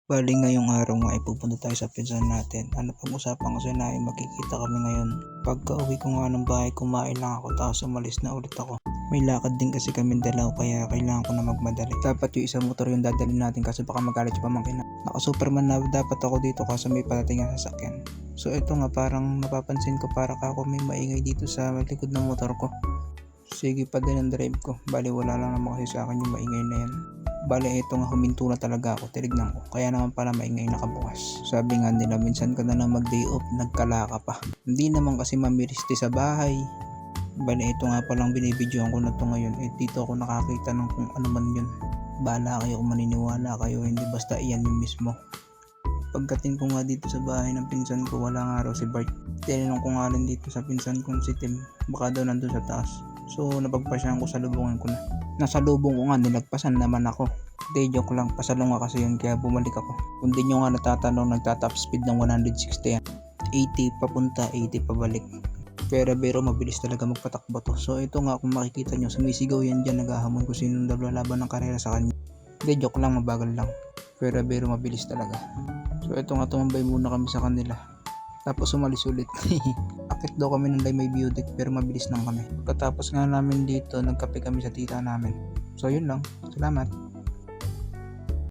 Bali ngayong araw nga ay pupunta tayo sa pinsan natin. Ano pag-usapan kasi namin magkikita kami ngayon. Pagka uwi ko nga ng bahay, kumain lang ako tapos umalis na ulit ako. May lakad din kasi kami dalaw kaya kailangan ko na magmadali. Dapat yung isang motor yung dadalhin natin kasi baka magalit yung pamangkin na. Naka Superman na dapat ako dito kasi may parating ang sasakyan. So ito nga parang napapansin ko para ako may maingay dito sa likod ng motor ko. Sige pa din ang drive ko. Bali wala lang naman kasi sa akin yung maingay na yan. Bale ito nga huminto na talaga ako, tinignan ko. Kaya naman pala maingay nakabukas. Sabi nga nila minsan ka na lang mag day off, nagkala ka pa. Hindi naman kasi mamiriste sa bahay. Bale ito nga palang binibidyoan ko na to ngayon. Dito ako nakakita ng kung ano man yun. Bahala kayo kung maniniwala kayo, hindi basta iyan yung mismo. Pagdating ko nga dito sa bahay ng pinsan ko, wala nga raw si Bart. Tinanong ko nga rin dito sa pinsan kong si Tim, baka daw nandun sa taas. So napagpasyahan ko sa lubungan ko na. Nasa lubong ko nga, nilagpasan naman ako. Hindi, joke lang, pasalong nga kasi yun kaya bumalik ako. Kung di nyo nga natatanong, nagtatop speed ng 160 yan. 80 papunta, 80 pabalik. Pero mabilis talaga magpatakbo to. So ito nga kung makikita nyo, sumisigaw yan dyan, naghahamon kung sino lalaban ng karera sa kanya. Hindi, joke lang, mabagal lang. Pero mabilis talaga. So ito nga, tumambay muna kami sa kanila. Tapos umalis ulit. Akit daw kami ng may view deck pero mabilis lang kami. Pagkatapos nga namin dito, nagkape kami sa tita namin. So yun lang. Salamat.